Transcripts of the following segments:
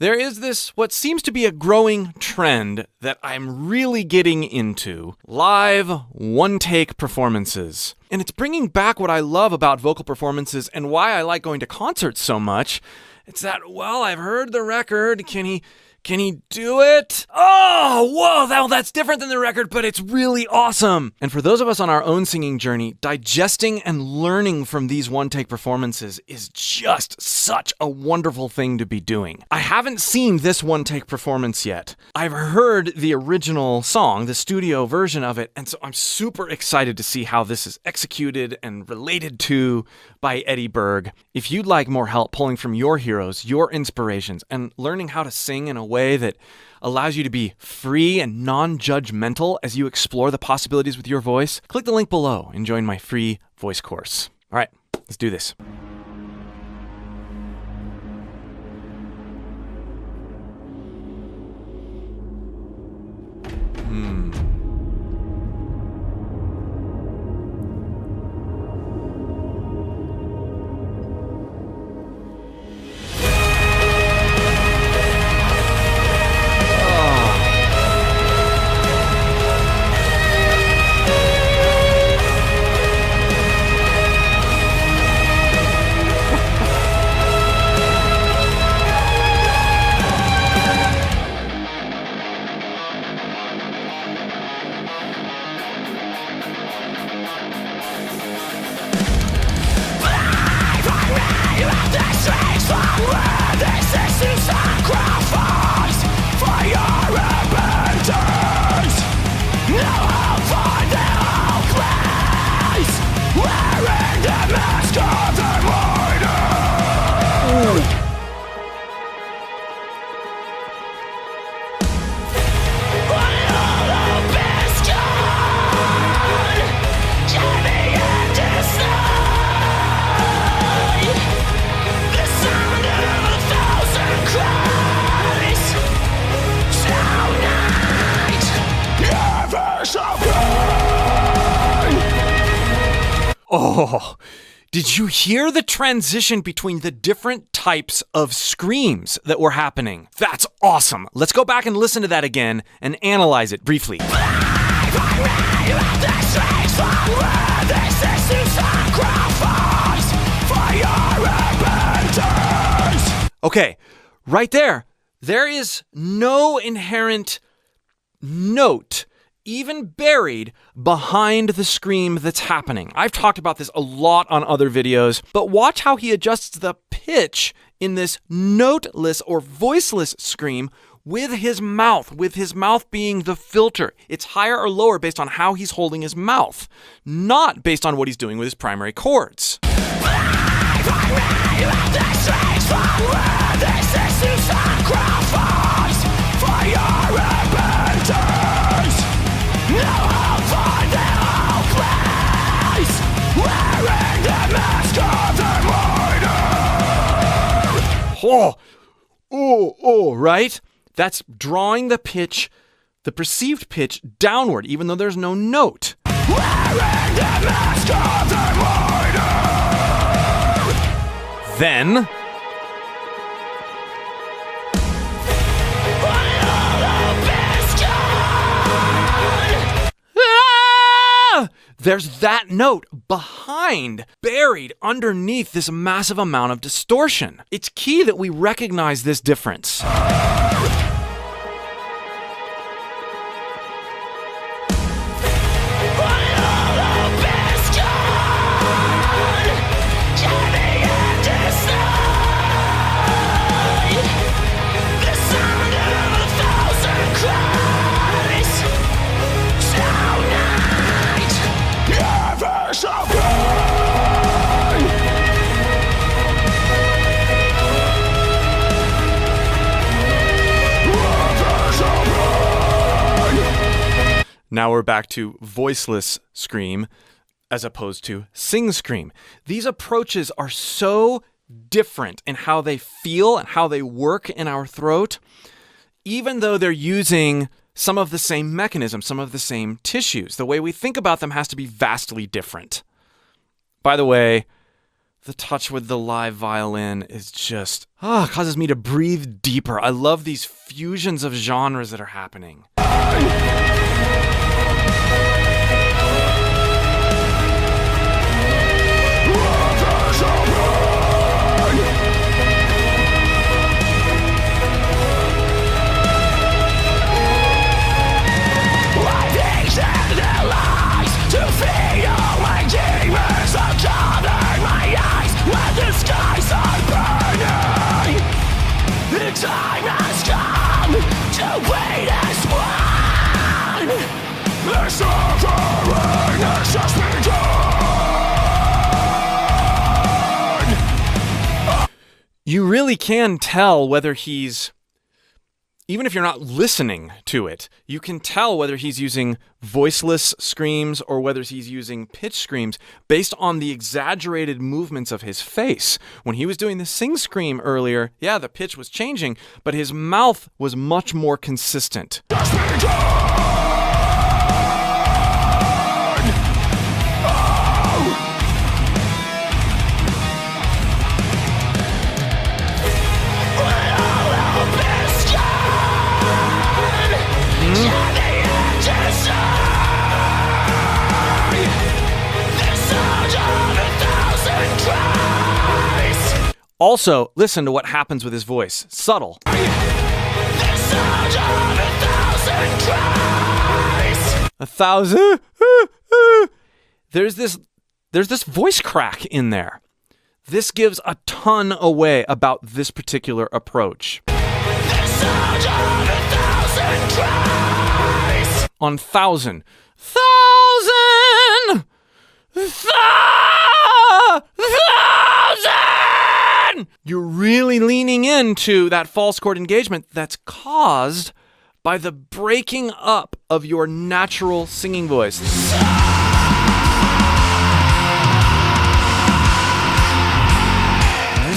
There is this, what seems to be a growing trend that I'm really getting into, live one-take performances. And it's bringing back what I love about vocal performances and why I like going to concerts so much. It's that, well, I've heard the record, can he do it? Oh, whoa, that's different than the record, but it's really awesome. And for those of us on our own singing journey, digesting and learning from these one-take performances is just such a wonderful thing to be doing. I haven't seen this one-take performance yet. I've heard the original song, the studio version of it, and so I'm super excited to see how this is executed and related to by Eddie Berg. If you'd like more help pulling from your heroes, your inspirations, and learning how to sing in a way that allows you to be free and non-judgmental as you explore the possibilities with your voice, click the link below and join my free voice course. All right, let's do this. Oh, did you hear the transition between the different types of screams that were happening? That's awesome. Let's go back and listen to that again and analyze it briefly. Okay, right there. There is no inherent note even buried behind the scream that's happening. I've talked about this a lot on other videos, but watch how he adjusts the pitch in this noteless or voiceless scream with his mouth being the filter. It's higher or lower based on how he's holding his mouth, not based on what he's doing with his primary chords. Right? That's drawing the pitch, the perceived pitch downward, even though there's no note. Then there's that note behind, buried underneath this massive amount of distortion. It's key that we recognize this difference. Now we're back to voiceless scream as opposed to sing scream. These approaches are so different in how they feel and how they work in our throat, even though they're using some of the same mechanisms, some of the same tissues. The way we think about them has to be vastly different. By the way, The touch with the live violin is just, causes me to breathe deeper. I love these fusions of genres that are happening. Time has come to wait as one. The suffering has just begun. You really can tell whether he's, even if you're not listening to it, you can tell whether he's using voiceless screams or whether he's using pitch screams based on the exaggerated movements of his face. When he was doing the sing scream earlier, yeah, the pitch was changing, but his mouth was much more consistent. Also, listen to what happens with his voice. Subtle. A thousand. There's this voice crack in there. This gives a ton away about this particular approach. On thousand. Thousand! Thousand! You're really leaning into that false chord engagement that's caused by the breaking up of your natural singing voice. There's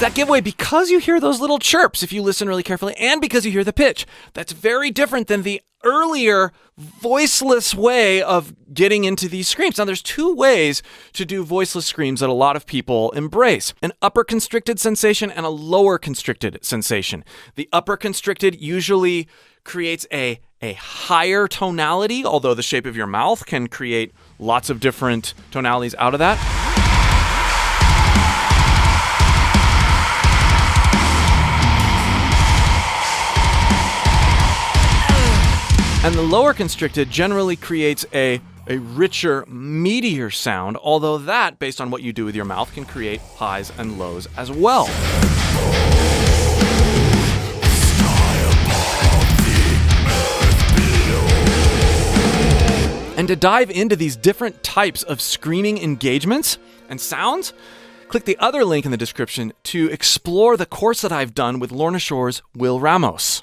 that giveaway because you hear those little chirps if you listen really carefully, and because you hear the pitch. That's very different than the earlier voiceless way of getting into these screams. Now, there's two ways to do voiceless screams that a lot of people embrace: an upper constricted sensation and a lower constricted sensation. The upper constricted usually creates a higher tonality, although the shape of your mouth can create lots of different tonalities out of that. And the lower constricted generally creates a richer, meatier sound, although that, based on what you do with your mouth, can create highs and lows as well. And to dive into these different types of screaming engagements and sounds, click the other link in the description to explore the course that I've done with Lorna Shore's Will Ramos.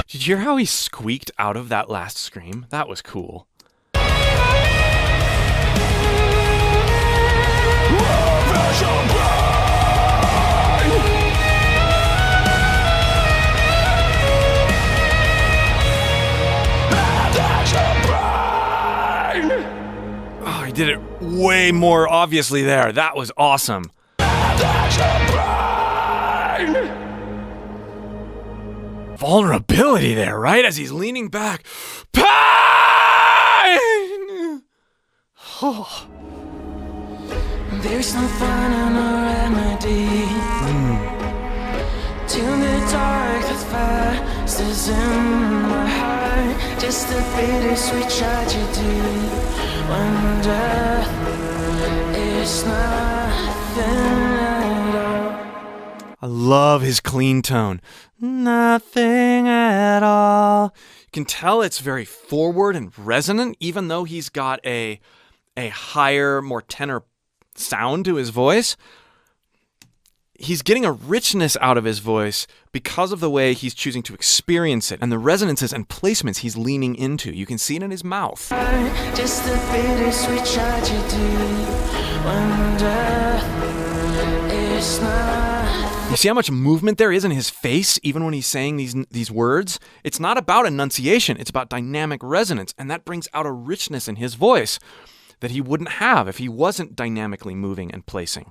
Did you hear how he squeaked out of that last scream? That was cool. Oh, he did it way more obviously there. That was awesome. Vulnerability there, right? As he's leaning back. Pain! Oh. There's no final remedy to the dark that fastens in my heart. Just a bittersweet tragedy when death is nothing at all. I love his clean tone. Nothing at all. You can tell it's very forward and resonant, even though he's got a higher, more tenor sound to his voice. he's getting a richness out of his voice because of the way he's choosing to experience it and the resonances and placements he's leaning into. You can see it in his mouth. Just the bittersweet tragedy when death is not. You see how much movement there is in his face, even when he's saying these words? It's not about enunciation, it's about dynamic resonance, and that brings out a richness in his voice that he wouldn't have if he wasn't dynamically moving and placing.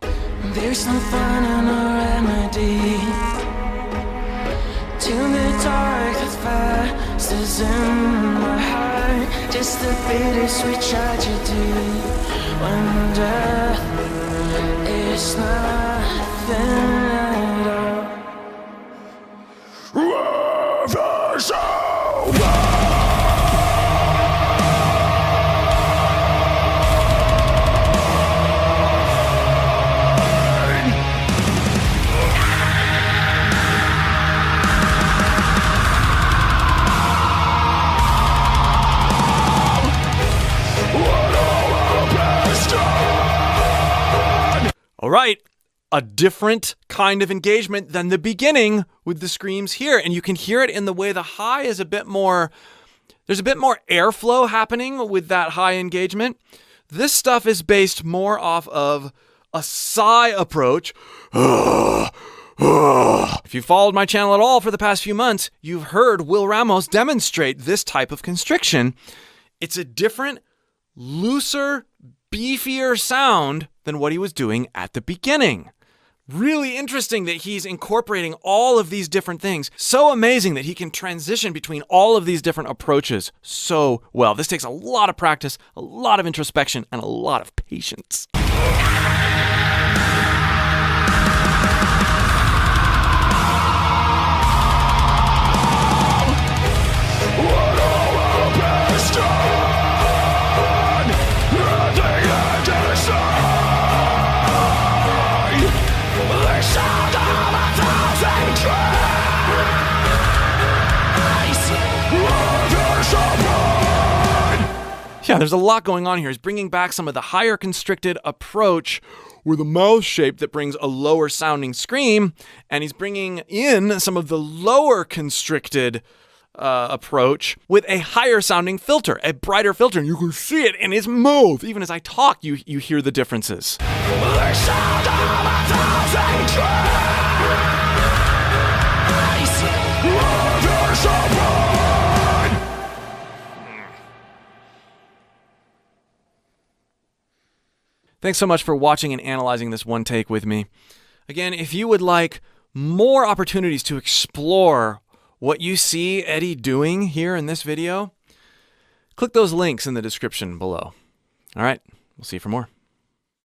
There's no fun and no remedy to the dark that fastens in my heart. Just the bittersweet tragedy when death is nothing at all. All right, a different kind of engagement than the beginning with the screams here. And you can hear it in the way the high is a bit more, there's a bit more airflow happening with that high engagement. This stuff is based more off of a sigh approach. If you followed my channel at all for the past few months, you've heard Will Ramos demonstrate this type of constriction. It's a different, looser, beefier sound than what he was doing at the beginning. Really interesting that he's incorporating all of these different things. So amazing that he can transition between all of these different approaches so well. This takes a lot of practice, a lot of introspection, and a lot of patience. Yeah, there's a lot going on here. He's bringing back some of the higher constricted approach with a mouth shape that brings a lower sounding scream, and he's bringing in some of the lower constricted approach with a higher sounding filter, a brighter filter, and you can see it in his mouth. Even as I talk, you hear the differences. Thanks so much for watching and analyzing this one take with me. Again, if you would like more opportunities to explore what you see Eddie doing here in this video, click those links in the description below. All right, we'll see you for more.